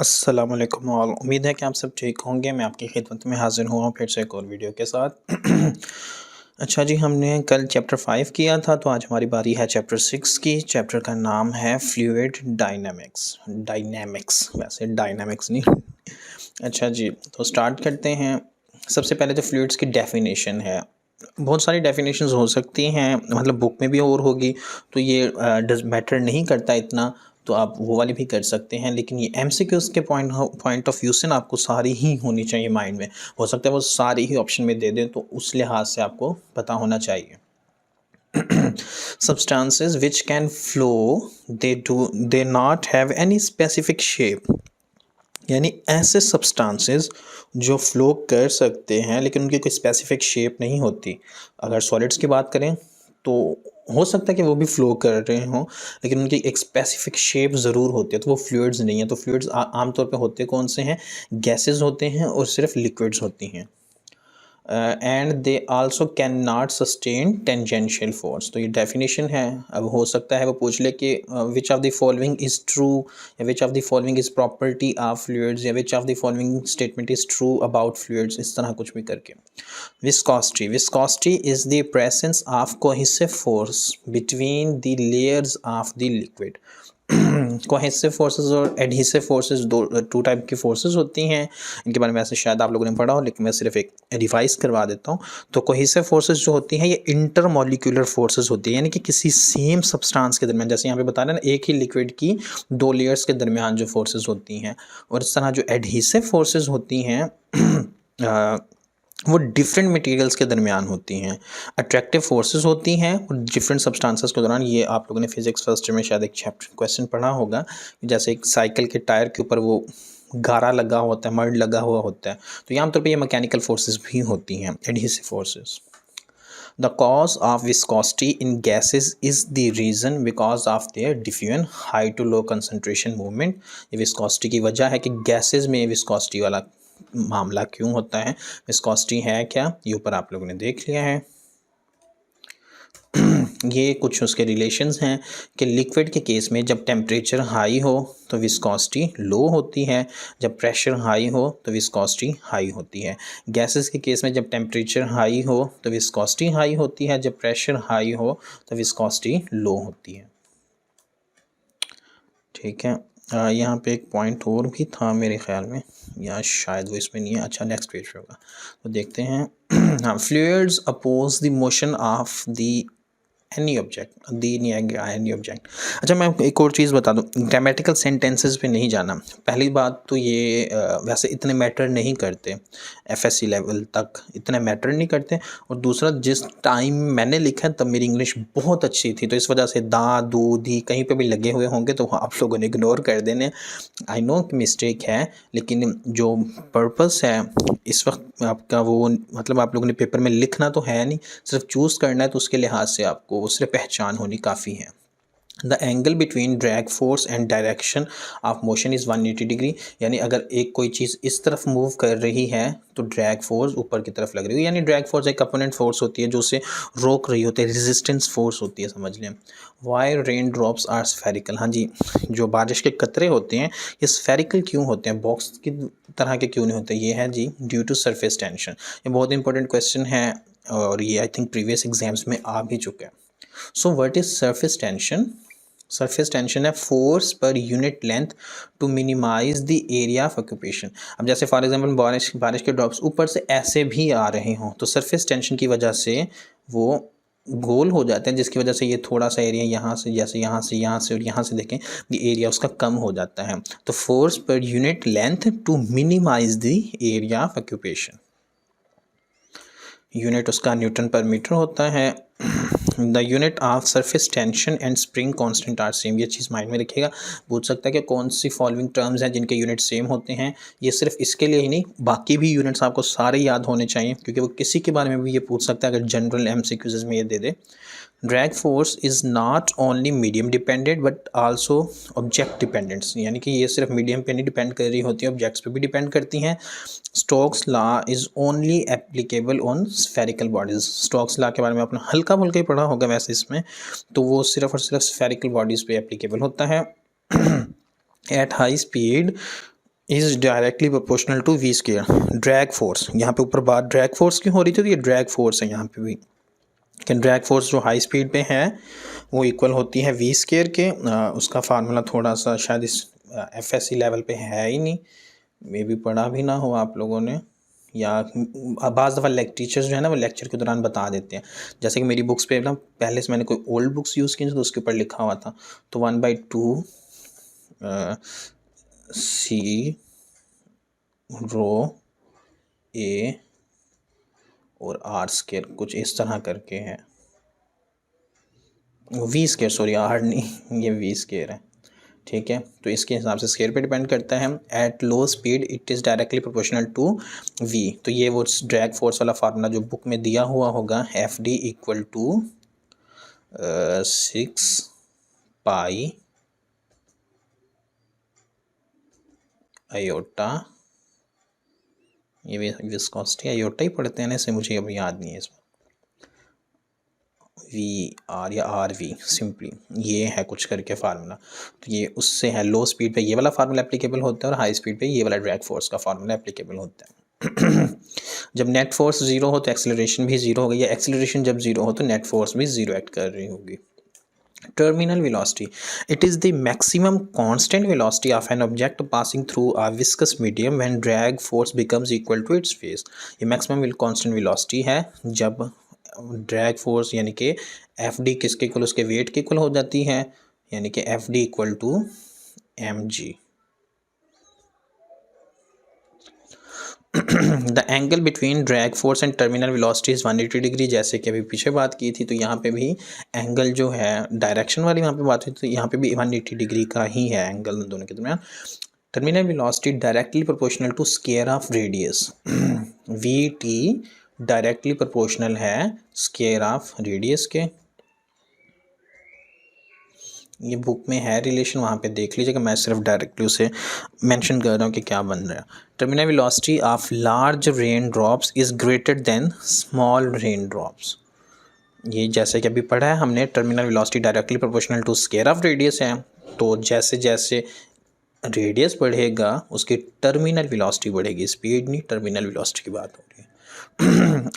अस्सलाम वालेकुम ऑल। उम्मीद है कि आप सब ठीक होंगे। मैं आपकी खिदमत में हाज़िर हुआ हूँ फिर से एक और वीडियो के साथ। अच्छा जी, हमने कल चैप्टर 5 किया था, तो आज हमारी बारी है चैप्टर 6 की। चैप्टर का नाम है फ्लूइड डायनामिक्स। डायनामिक्स, वैसे डायनामिक्स नहीं। अच्छा जी, तो स्टार्ट करते हैं। सबसे पहले तो फ्लूइड्स की डेफिनेशन है। बहुत सारी डेफिनेशंस हो सकती हैं, मतलब बुक में भी और होगी, तो ये डज मैटर नहीं करता इतना, तो आप वो वाली भी कर सकते हैं। लेकिन ये एमसीक्यूज़ के पॉइंट ऑफ व्यू से ना आपको सारी ही होनी चाहिए माइंड में। हो सकता है वो सारी ही ऑप्शन में दे दें, तो उस लिहाज से आपको पता होना चाहिए। Substances which can flow, they not have any specific shape। यानी ऐसे सब्सटेंसेस जो फ्लो कर सकते हैं लेकिन उनकी कोई स्पेसिफिक शेप नहीं होती। अगर सॉलिड्स की बात करें तो हो सकता है कि वो भी फ्लो कर रहे हों, लेकिन उनकी एक स्पेसिफिक शेप ज़रूर होती है, तो वो फ्लूइड्स नहीं है। तो फ्लूइड्स आमतौर पे होते कौन से हैं? गैसेस होते हैं और सिर्फ लिक्विड्स होती हैं। And they also can not sustain tangential force. तो ये डेफिनेशन है। अब हो सकता है वो पूछ ले कि which of the following is true, या which of the following is property of fluids, या which of the following statement is true about fluids, इस तरह कुछ भी करके। Viscosity is the presence of cohesive force between the layers of the liquid. Cohesive forces और adhesive forces, two type की forces होती हैं। इनके बारे में ऐसे शायद आप लोगों ने पढ़ा हो, लेकिन मैं सिर्फ एक रिवाइज करवा देता हूँ। तो कोहेसिव फोर्सेस जो होती हैं ये इंटरमॉलिक्यूलर फोर्सेस होती हैं, यानी कि किसी सेम सब्सटेंस के दरमियान, जैसे यहाँ पे बता रहे हैं ना, एक ही लिक्विड की दो लेयर्स के दरमियान जो फोर्सेस होती हैं। और इस तरह जो एडहेसिव फोर्सेस होती हैं वो डिफरेंट मटेरियल्स के दरमियान होती हैं। अट्रैक्टिव फोर्सेस होती हैं और डिफरेंट सब्सटेंसेस के दौरान। ये आप लोगों ने फिजिक्स फर्स्ट में शायद एक चैप्टर क्वेश्चन पढ़ा होगा, जैसे एक साइकिल के टायर के ऊपर वो गारा लगा होता है, मड लगा हुआ होता है, तो ये आमतौर पे ये मैकेनिकल फोर्सेस भी होती हैं, adhesive forces. The cause of viscosity in gases is the reason because of their diffusion high to low concentration movement। ये विस्कोसिटी की वजह है कि गैसेस में विस्कोसिटी वाला मामला क्यों होता है। विस्कोसिटी है क्या, ये ऊपर आप लोगों ने देख लिया है। ये कुछ उसके रिलेशंस हैं कि लिक्विड के केस में जब टेम्परेचर हाई हो तो विस्कोसिटी लो होती है, जब प्रेशर हाई हो तो विस्कोसिटी हाई होती है। गैसेस के केस में जब टेम्परेचर हाई हो तो विस्कोसिटी हाई होती है, जब प्रेशर हाई हो तो विस्कोसिटी लो होती है। ठीक है। यहाँ पे एक पॉइंट और भी था मेरे ख्याल में, या शायद वो इसमें नहीं है। अच्छा, नेक्स्ट पेज पे होगा, तो देखते हैं। हाँ, fluids oppose the motion of the any object, the नहीं आएगा एनी ऑब्जेक्ट। अच्छा, मैं एक और चीज़ बता दूं, ग्रामेटिकल सेंटेंसेस पे नहीं जाना। पहली बात तो ये वैसे इतने मैटर नहीं करते, एफएससी लेवल तक इतने मैटर नहीं करते। और दूसरा, जिस टाइम मैंने लिखा तब मेरी इंग्लिश बहुत अच्छी थी, तो इस वजह से दा दू दी कहीं पे भी लगे हुए होंगे तो आप लोगों ने इग्नोर कर देने। आई नो कि मिस्टेक है, लेकिन जो पर्पस है इस वक्त आपका, वो मतलब आप लोगों ने पेपर में लिखना तो है नहीं, सिर्फ चूज़ करना है, तो उसके लिहाज से आपको उससे पहचान होनी काफ़ी है। The angle between drag force and direction of motion is 180 degree. यानी अगर एक कोई चीज़ इस तरफ मूव कर रही है तो ड्रैग फोर्स ऊपर की तरफ लग रही है। यानी ड्रैग फोर्स एक अपोनेंट फोर्स होती है जो उसे रोक रही होती है, रेजिस्टेंस फोर्स होती है, समझ लें। Why rain drops are spherical. हाँ जी, जो बारिश के कतरे होते हैं ये स्फेरिकल क्यों होते हैं, बॉक्स की तरह के क्यों नहीं होते? ये है जी ड्यू टू सरफेस टेंशन। ये बहुत इंपॉर्टेंट क्वेश्चन है और ये आई थिंक प्रीवियस एग्जाम्स में आ भी चुका है। So what is surface tension? Surface tension है फोर्स पर unit length to minimize the area of occupation. अब जैसे फॉर एग्जांपल बारिश के ड्रॉप्स ऊपर से ऐसे भी आ रहे हों तो सरफेस टेंशन की वजह से वो गोल हो जाते हैं, जिसकी वजह से ये थोड़ा सा एरिया यहाँ से, जैसे यहाँ से और यहाँ से देखें, ये एरिया उसका कम हो जाता है। तो फोर्स पर unit length to minimize the area of occupation. Unit उसका न्यूटन पर मीटर होता है। The unit of surface tension and spring constant are same. ये चीज़ माइंड में रखिएगा। पूछ सकता है कि कौन सी फॉलोइंग टर्म्स हैं जिनके यूनिट सेम होते हैं। ये सिर्फ इसके लिए ही नहीं, बाकी भी यूनिट्स आपको सारे याद होने चाहिए, क्योंकि वो किसी के बारे में भी ये पूछ सकता है अगर जनरल एमसीक्यूज में ये दे दे। Drag force is not only medium dependent but also object dependents. यानी कि ये सिर्फ मीडियम पे नहीं डिपेंड कर रही होती है, ऑब्जेक्ट्स पे भी डिपेंड करती हैं। Stokes law is only applicable on spherical bodies. Stokes law के बारे में आपने हल्का फुल्का ही पढ़ा होगा वैसे इसमें, तो वो सिर्फ और सिर्फ स्फेरिकल बॉडीज़ पे एप्लीकेबल होता है। At high speed is directly proportional to V square. Drag force, यहाँ पे ऊपर बात ड्रैग फोर्स की हो रही थी, तो ये ड्रैग फोर्स है यहाँ पे भी कि ड्रैग फोर्स जो हाई स्पीड पे है वो इक्वल होती है वी स्केयर के। उसका फार्मूला थोड़ा सा शायद इस एफएससी लेवल पे है ही नहीं, मे भी पढ़ा भी ना हो आप लोगों ने, या बाज़ दफ़ा टीचर्स जो है ना वो लेक्चर के दौरान बता देते हैं। जैसे कि मेरी बुक्स पे ना पहले से मैंने कोई ओल्ड बुक्स यूज़ की तो उसके ऊपर लिखा हुआ था, तो 1/2 सी रो ए और आर स्केयर कुछ इस तरह करके है, वी स्केयर, सॉरी आर नहीं, ये वी स्केयर है, ठीक है। तो इसके हिसाब से स्केयर पे डिपेंड करता है। At low speed it is directly proportional to V, तो ये वो ड्रैग फोर्स वाला फार्मूला जो बुक में दिया हुआ होगा, F D equal to 6 pi iota, ये विस्कोसिटी आयोटा ही पढ़ते हैं ना इसे, मुझे अभी याद नहीं है इसमें, वी आर या आर वी सिंपली ये है कुछ करके फार्मूला। तो ये उससे है, लो स्पीड पे ये वाला फार्मूला एप्लीकेबल होता है और हाई स्पीड पे ये वाला ड्रैग फोर्स का फार्मूला एप्लीकेबल होता है। जब नेट फोर्स जीरो हो तो एक्सेलरेशन भी जीरो होगी, या एक्सेलरेशन जब जीरो हो तो नेट फोर्स भी जीरो एक्ट कर रही होगी। Terminal velocity, it is the maximum constant velocity of an object passing through a viscous medium when drag force becomes equal to its phase। ये maximum constant velocity है जब drag force यानी कि F D किसके equal, उसके weight के equal हो जाती है, यानी कि F D equal to M G. The angle between drag force and terminal velocity is 180 degree, जैसे कि अभी पीछे बात की थी, तो यहाँ पे भी एंगल जो है डायरेक्शन वाली वहाँ पे बात हुई, तो यहाँ पे भी 180 डिग्री का ही है एंगल दोनों के दरमियान। Terminal velocity directly proportional to square of radius, V T directly proportional है स्केयर ऑफ रेडियस के। ये बुक में है रिलेशन, वहाँ पे देख लीजिएगा, मैं सिर्फ डायरेक्टली उसे मेंशन कर रहा हूँ कि क्या बन रहा है। Terminal velocity of large rain drops is greater than small rain drops, ये जैसे कि अभी पढ़ा है हमने, terminal velocity directly proportional to square of radius है, तो जैसे जैसे रेडियस बढ़ेगा उसकी टर्मिनल वेलोसिटी बढ़ेगी, स्पीड नहीं, टर्मिनल वेलोसिटी की बात हो रही है।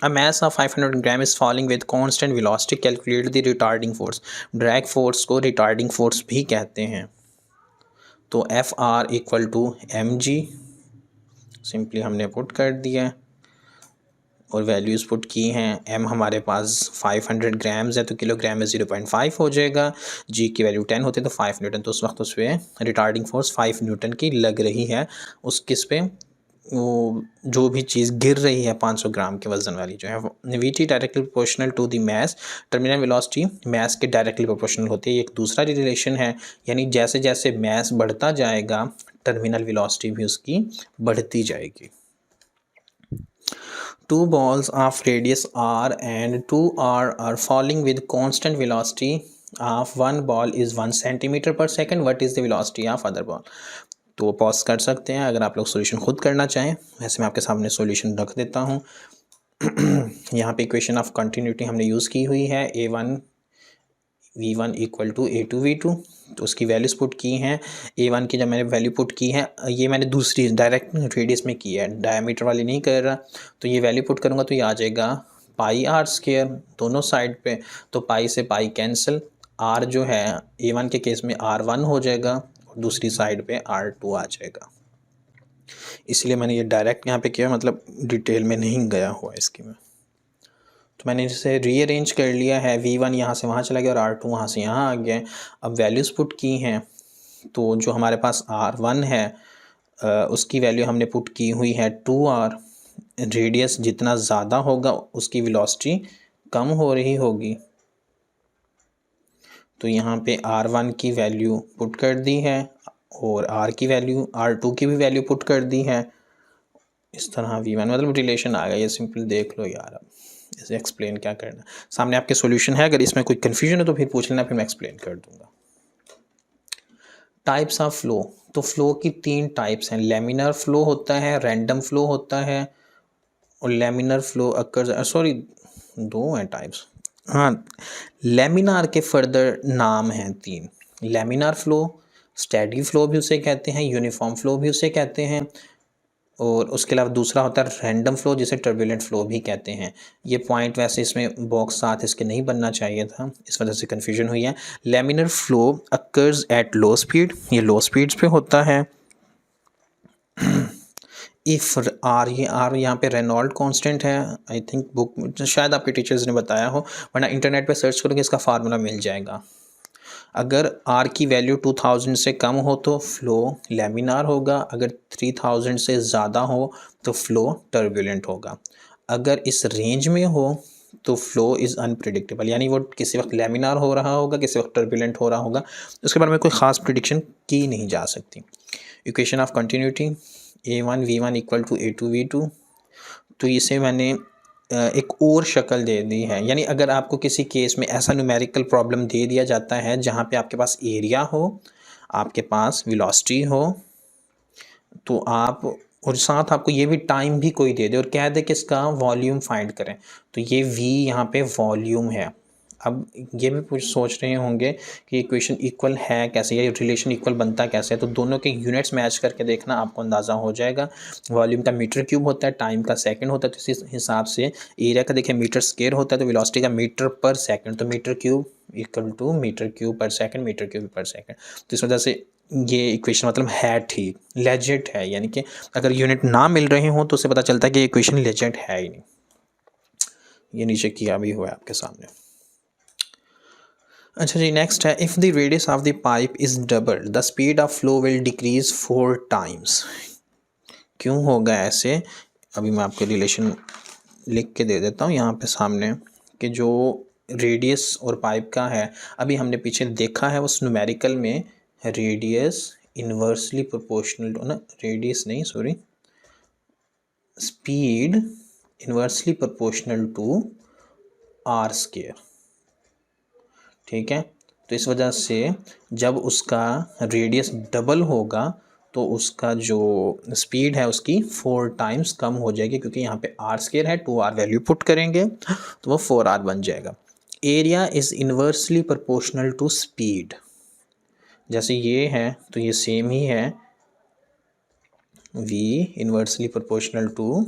A mass of 500 gram is falling with constant velocity, calculate the retarding force। Drag force को रिटार्डिंग फोर्स भी कहते हैं। तो F R equal to M G simply हमने पुट कर दिया और वैल्यूज़ पुट की हैं। एम हमारे पास 500 ग्राम्स है तो किलोग्राम में 0.5 हो जाएगा, जी की वैल्यू 10 होती है तो 5 न्यूटन, तो उस वक्त उस पर रिटार्डिंग फोर्स 5 न्यूटन की लग रही है। उस किस पे, वो जो भी चीज़ गिर रही है 500 ग्राम के वजन वाली जो है। V T directly proportional to the mass, terminal velocity mass के डायरेक्टली प्रोपोर्शनल होती है। एक दूसरा रिलेशन है, यानी जैसे जैसे मैस बढ़ता जाएगा टर्मिनल वेलोसिटी भी उसकी बढ़ती जाएगी। Two balls of radius r and 2r are falling with constant velocity of one ball is 1 centimeter per second. What is the velocity of other ball? तो पॉज कर सकते हैं अगर आप लोग सॉल्यूशन खुद करना चाहें, वैसे मैं आपके सामने सॉल्यूशन रख देता हूँ। यहाँ पे इक्वेशन ऑफ कंटिन्यूटी हमने यूज़ की हुई है, a1 v1 equal to a2 v2, तो उसकी वैल्यूज पुट की हैं। a1 की जब मैंने वैल्यू पुट की है, ये मैंने दूसरी डायरेक्ट रेडियस में की है, डायमीटर वाली नहीं कर रहा, तो ये वैल्यू पुट करूँगा तो ये आ जाएगा पाई आर स्क्वायर दोनों साइड पे, तो पाई से पाई कैंसिल, आर जो है a1 के केस में r1 हो जाएगा और दूसरी साइड पे r2 आ जाएगा। इसलिए मैंने ये डायरेक्ट यहाँ पे किया, मतलब डिटेल में नहीं गया हुआ इसकी में। तो मैंने इसे रीअरेंज कर लिया है, v1 यहाँ से वहाँ चला गया और r2 वहाँ से यहाँ आ गया। अब वैल्यूज़ पुट की हैं, तो जो हमारे पास r1 है उसकी वैल्यू हमने पुट की हुई है 2r। रेडियस जितना ज़्यादा होगा उसकी वेलोसिटी कम हो रही होगी, तो यहाँ पे r1 की वैल्यू पुट कर दी है और r की वैल्यू, r2 की भी वैल्यू पुट कर दी है। इस तरह v1 मतलब रिलेशन आ गया, ये सिंपल देख लो यार। अब इसे एक्सप्लेन क्या करना, सामने आपके सॉल्यूशन है, अगर इसमें कोई कन्फ्यूजन है तो फिर पूछ लेना, फिर मैं एक्सप्लेन कर दूंगा। टाइप्स ऑफ फ्लो, तो फ्लो की 3 टाइप्स हैं, लेमिनर फ्लो होता है, रैंडम फ्लो होता है और लेमिनर फ्लो अकर, सॉरी 2 हैं टाइप्स, हाँ लेमिनार के फर्दर नाम हैं 3, लेमिनार फ्लो, स्टेडी फ्लो भी उसे कहते हैं, यूनिफॉर्म फ्लो भी उसे कहते हैं, और उसके अलावा दूसरा होता है रैंडम फ्लो जिसे टर्बुलेंट फ्लो भी कहते हैं। ये पॉइंट वैसे इसमें बॉक्स साथ इसके नहीं बनना चाहिए था, इस वजह से कन्फ्यूजन हुई है। Laminar flow occurs at low speed, ये लो स्पीड्स पे होता है। इफ़ आर, ये आर यहाँ पे रेनॉल्ड कांस्टेंट है, आई थिंक बुक में शायद आपके टीचर्स ने बताया हो, वरना इंटरनेट पे सर्च करोगे इसका फार्मूला मिल जाएगा। अगर आर की वैल्यू 2000 से कम हो तो फ्लो लैमिनार होगा, अगर 3000 से ज़्यादा हो तो फ्लो टर्बुलेंट होगा। अगर इस रेंज में हो तो फ्लो इज़ अनप्रिडिक्टेबल, यानी वो किसी वक्त लैमिनार हो रहा होगा, किसी वक्त टर्बुलेंट हो रहा होगा, उसके बारे में कोई ख़ास प्रिडिक्शन की नहीं जा सकती। Equation of continuity A1 V1 equal to A2 V2, तो इसे मैंने एक और शक्ल दे दी है, यानी अगर आपको किसी केस में ऐसा न्यूमेरिकल प्रॉब्लम दे दिया जाता है जहाँ पे आपके पास एरिया हो, आपके पास वेलोसिटी हो, तो आप और साथ आपको ये भी टाइम भी कोई दे दे और कह दे कि इसका वॉल्यूम फाइंड करें, तो ये V यहाँ पे वॉल्यूम है। अब ये भी कुछ सोच रहे होंगे कि इक्वेशन इक्वल है कैसे, या रिलेशन इक्वल बनता कैसे है, तो दोनों के यूनिट्स मैच करके देखना, आपको अंदाज़ा हो जाएगा। वॉल्यूम का मीटर क्यूब होता है, टाइम का सेकंड होता है, तो इसी हिसाब से एरिया का देखिए मीटर स्क्वायर होता है, तो वेलोसिटी का मीटर पर सेकंड, तो metre cube equal to metre cube पर सेकंड, मीटर क्यूब पर सेकंड। तो इस वजह से ये इक्वेशन मतलब है ठीक, लेजिट है, यानी कि अगर यूनिट ना मिल रहे हों तो उससे पता चलता है कि इक्वेशन लेजिट है ही नहीं। ये नीचे किया भी हुआ है आपके सामने। अच्छा जी, नेक्स्ट है, if the radius of the pipe is double the speed of flow will decrease 4 times. क्यों होगा ऐसे, अभी मैं आपको रिलेशन लिख के दे देता हूँ यहाँ पे सामने, कि जो रेडियस और पाइप का है, अभी हमने पीछे देखा है उस न्यूमेरिकल में, रेडियस इन्वर्सली प्रोपोर्शनल टू, ना रेडियस नहीं sorry, speed inversely proportional to R square, ठीक है। तो इस वजह से जब उसका रेडियस डबल होगा तो उसका जो स्पीड है उसकी 4 टाइम्स कम हो जाएगी, क्योंकि यहाँ पे आर स्क्वायर है, 2r वैल्यू पुट करेंगे तो वो 4r बन जाएगा। Area is inversely proportional to speed, जैसे ये है तो ये सेम ही है, v inversely proportional to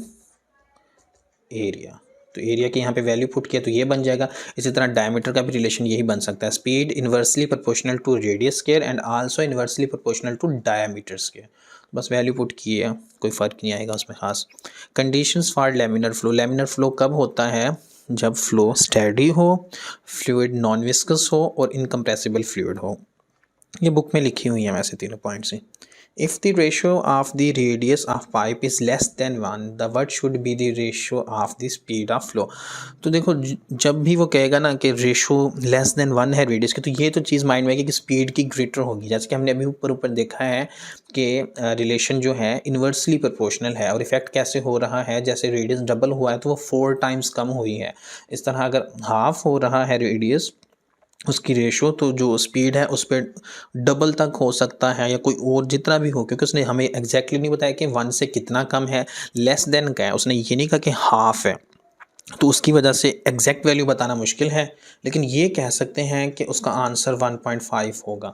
area, तो एरिया की यहाँ पे वैल्यू पुट किया तो ये बन जाएगा। इसी तरह डायमीटर का भी रिलेशन यही बन सकता है, speed inversely proportional to radius square and also inversely proportional to diameter square. बस वैल्यू पुट की है, कोई फ़र्क नहीं आएगा उसमें खास। Conditions for laminar flow, laminar flow कब होता है, जब फ्लो स्टेडी हो, फ्लूइड नॉन विस्कस हो और इनकम्प्रेसिबल फ्लूइड हो। ये बुक में लिखी हुई है वैसे तीनों points he. If the ratio of the radius of pipe is less than 1, the what should be the ratio of the speed of flow। तो देखो जब भी वो कहेगा ना कि रेशो लेस देन 1 है रेडियस की, तो ये तो चीज़ माइंड में आएगी कि स्पीड की ग्रेटर होगी, जैसे कि हमने अभी ऊपर देखा है कि रिलेशन जो है इन्वर्सली प्रोपोर्शनल है, और इफेक्ट कैसे हो रहा है, जैसे रेडियस डबल हुआ है तो वो 4 टाइम्स कम हुई है। इस तरह अगर हाफ हो रहा है रेडियस, उसकी रेशो, तो जो स्पीड है उस पर डबल तक हो सकता है या कोई और जितना भी हो, क्योंकि उसने हमें एग्जैक्टली नहीं बताया कि 1 से कितना कम है, लेस देन का है, उसने ये नहीं कहा कि हाफ है, तो उसकी वजह से एग्जैक्ट वैल्यू बताना मुश्किल है। लेकिन ये कह सकते हैं कि उसका आंसर 1.5 होगा,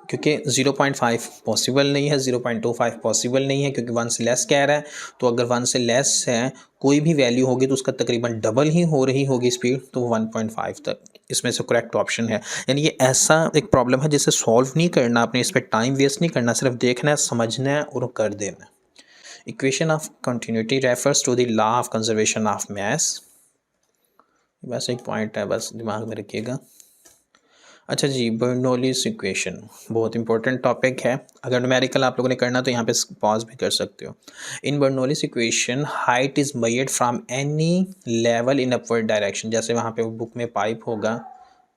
क्योंकि 0.5 पॉसिबल नहीं है, 0.25 पॉसिबल नहीं है, क्योंकि 1 से लेस कह रहा है, तो अगर 1 से लेस है कोई भी वैल्यू होगी तो उसका तकरीबन डबल ही हो रही होगी स्पीड, तो 1.5 तक इसमें से करेक्ट ऑप्शन है। यानी ये ऐसा एक प्रॉब्लम है जिसे सॉल्व नहीं करना, आपने इस पर टाइम वेस्ट नहीं करना, सिर्फ देखना है, समझना है और कर देना है। Equation of continuity refers to the law of conservation of mass, बस एक पॉइंट है, बस दिमाग में रखिएगा। अच्छा जी, बर्नौलीज़ इक्वेशन बहुत इंपॉर्टेंट टॉपिक है, अगर न्यूमेरिकल आप लोगों ने करना तो यहाँ पे पॉज भी कर सकते हो। In Bernoulli's equation height is measured from any level in upward direction, जैसे वहाँ पे बुक में पाइप होगा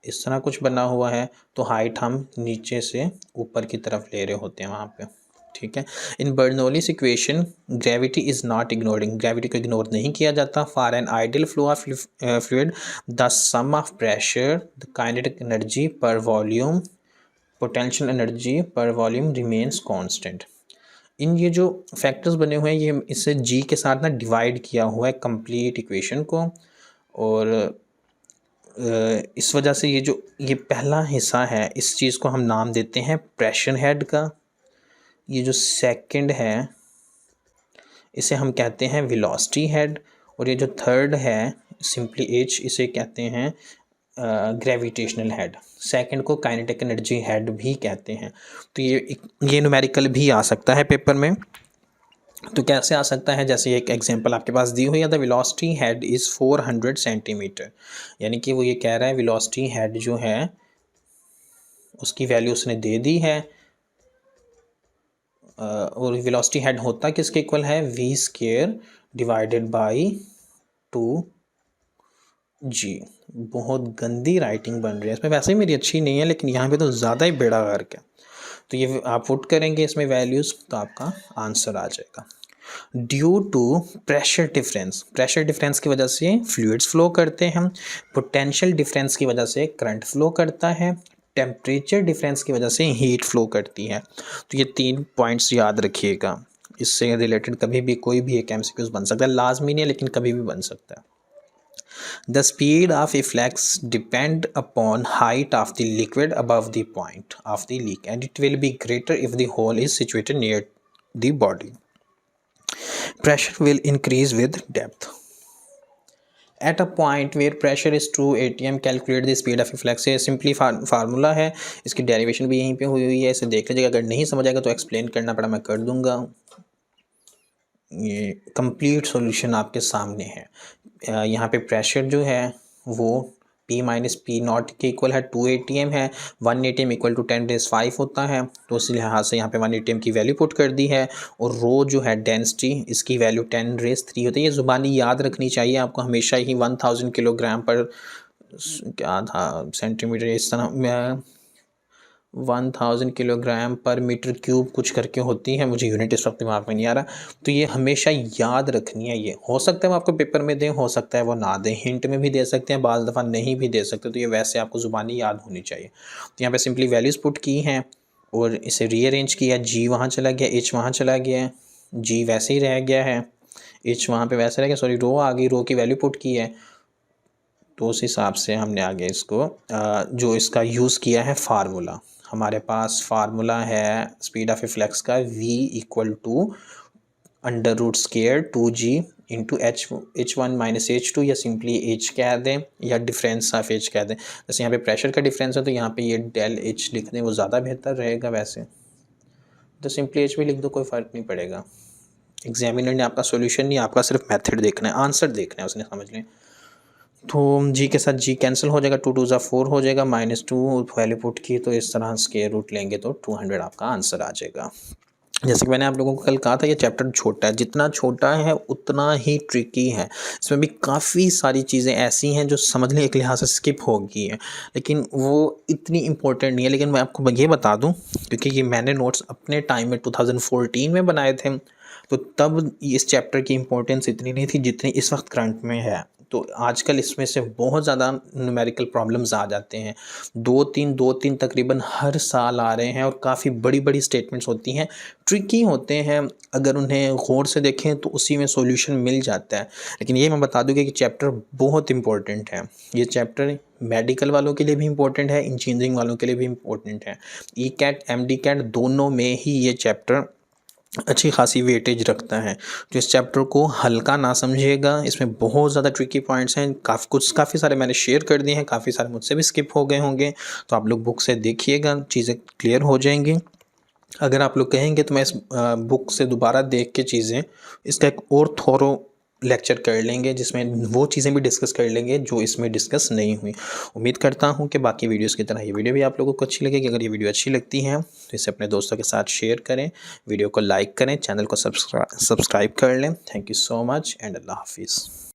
इस तरह कुछ बना हुआ है, तो हाइट हम नीचे से ऊपर की तरफ ले रहे होते हैं वहाँ पे, ठीक है। In Bernoulli's equation gravity is not ignoring, gravity को इग्नोर नहीं किया जाता। For an ideal flow of fluid the sum of pressure, the kinetic energy per volume, potential energy per volume remains constant. इन ये जो फैक्टर्स बने हुए हैं, ये इससे जी के साथ ना डिवाइड किया हुआ है कंप्लीट इक्वेशन को, और इस वजह से ये पहला हिस्सा है, इस चीज़ को हम नाम देते हैं प्रेशर हेड का। ये जो सेकंड है इसे हम कहते हैं वेलोसिटी हेड, और ये जो थर्ड है सिंपली एच, इसे कहते हैं ग्रेविटेशनल हेड। सेकंड को काइनेटिक एनर्जी हेड भी कहते हैं। तो ये न्यूमेरिकल भी आ सकता है पेपर में। तो कैसे आ सकता है, जैसे एक एग्जांपल आपके पास दी हुई है, the velocity head is 400 centimetre, यानी कि वो ये कह रहा है वेलोसिटी हेड जो है उसकी वैल्यू उसने दे दी है, और वेलोसिटी हेड होता किसके इक्वल है, v² डिवाइडेड बाई 2g। बहुत गंदी राइटिंग बन रही है इसमें, वैसे ही मेरी अच्छी नहीं है लेकिन यहाँ पे तो ज़्यादा ही बेड़ा गर्क है। तो ये आप पुट करेंगे इसमें वैल्यूज़ तो आपका आंसर आ जाएगा। ड्यू टू प्रेशर डिफरेंस की वजह से फ्लूइड्स फ्लो करते हैं, पोटेंशियल डिफरेंस की वजह से करंट फ्लो करता है, टेम्परेचर डिफरेंस की वजह से हीट फ्लो करती है। तो ये 3 पॉइंट्स याद रखिएगा, इससे रिलेटेड कभी भी कोई भी एक एमसीक्यूज बन सकता है, लाजमी नहीं है लेकिन कभी भी बन सकता है। The speed of a flux depend upon height of the liquid above the point of the leak, and it will be greater if the hole is situated near the body. Pressure will increase with depth. At a point where pressure is 2 atm, calculate the speed of a flux. ये simply formula है, इसकी derivation भी यहीं पे हुई है, इसे देख लीजिएगा। अगर नहीं समझ आएगा तो एक्सप्लेन करना पड़ा मैं कर दूंगा। ये कंप्लीट सॉल्यूशन आपके सामने है। यहाँ पे प्रेशर जो है वो P माइनस पी नॉट के इक्वल है, 2 atm है, 1 atm इक्वल टू 10⁵ होता है, तो इस लिहाज से यहाँ पे 1 atm की वैल्यू पुट कर दी है। और रो जो है डेंसिटी, इसकी वैल्यू 10⁵ होती है। ये ज़ुबानी याद रखनी चाहिए आपको हमेशा ही। 1000 किलोग्राम पर क्या था सेंटीमीटर, इस तरह 1000 किलोग्राम पर मीटर क्यूब कुछ करके होती है, मुझे यूनिट इस वक्त दिमाग में नहीं आ रहा। तो ये हमेशा याद रखनी है। ये हो सकता है वो आपको पेपर में दें, हो सकता है वो ना दें, हिंट में भी दे सकते हैं, बाज़ दफ़ा नहीं भी दे सकते। तो ये वैसे आपको ज़ुबानी याद होनी चाहिए। तो यहाँ पे सिंपली वैल्यूज़ पुट की हैं और इसे रीअरेंज किया। जी वहाँ चला गया, एच वहाँ चला गया, जी वैसे ही रह गया है, एच वहाँ पर वैसे रह गया, सॉरी रो आ गई, रो की वैल्यू पुट की है। तो उस हिसाब से हमने आगे इसको जो इसका यूज़ किया है फार्मूला, हमारे पास फार्मूला है स्पीड ऑफ ए फ्लक्स का v equal to √² 2g into h1 minus h2, या सिंपली h कह दें या डिफरेंस ऑफ h कह दें। जैसे यहाँ पे प्रेशर का डिफरेंस है तो यहाँ पे ये डेल h लिख दें, वो ज़्यादा बेहतर रहेगा। वैसे तो सिंपली h भी लिख दो, कोई फ़र्क नहीं पड़ेगा। एग्जामिनर ने आपका सोल्यूशन नहीं, आपका सिर्फ मेथड देखना है, आंसर देखना है उसने, समझ लें। तो जी के साथ जी कैंसिल हो जाएगा, 2 2 4 हो जाएगा, -2 वैल्यू पुट की, तो इस तरह स्क्वायर रूट लेंगे तो 200 आपका आंसर आ जाएगा। जैसे कि मैंने आप लोगों को कल कहा था, ये चैप्टर छोटा है, जितना छोटा है उतना ही ट्रिकी है। इसमें भी काफ़ी सारी चीज़ें ऐसी हैं जो समझ लें एक लिहाज से स्किप हो गई है, लेकिन वो इतनी इम्पोर्टेंट नहीं है। लेकिन मैं आपको ये बता दूं, क्योंकि ये मैंने नोट्स अपने टाइम में 2014 में बनाए थे, तो तब इस चैप्टर की इम्पोर्टेंस इतनी नहीं थी जितनी इस वक्त करंट में है। तो आजकल इसमें से बहुत ज़्यादा न्यूमेरिकल प्रॉब्लम्स आ जाते हैं, 2-3 तकरीबन हर साल आ रहे हैं, और काफ़ी बड़ी बड़ी स्टेटमेंट्स होती हैं, ट्रिकी होते हैं। अगर उन्हें गौर से देखें तो उसी में सॉल्यूशन मिल जाता है। लेकिन ये मैं बता दूँ कि चैप्टर बहुत इंपॉर्टेंट है। ये चैप्टर मेडिकल वालों के लिए भी इम्पोर्टेंट है, इंजीनियरिंग वालों के लिए भी इम्पोर्टेंट है। ई-कैट MD-कैट दोनों में ही ये चैप्टर अच्छी खासी वेटेज रखता है। तो इस चैप्टर को हल्का ना समझिएगा, इसमें बहुत ज़्यादा ट्रिकी पॉइंट्स हैं। काफ़ी सारे मैंने शेयर कर दिए हैं, काफ़ी सारे मुझसे भी स्किप हो गए होंगे, तो आप लोग बुक से देखिएगा, चीज़ें क्लियर हो जाएंगी। अगर आप लोग कहेंगे तो मैं इस बुक से दोबारा देख के चीज़ें, इसका एक और थोरो लेक्चर कर लेंगे जिसमें वो चीज़ें भी डिस्कस कर लेंगे जो इसमें डिस्कस नहीं हुई। उम्मीद करता हूँ कि बाकी वीडियोस की तरह ये वीडियो भी आप लोगों को अच्छी लगेगी। अगर ये वीडियो अच्छी लगती है तो इसे अपने दोस्तों के साथ शेयर करें, वीडियो को लाइक करें, चैनल को सब्सक्राइब कर लें। Thank you so much and अल्लाह हाफिज़।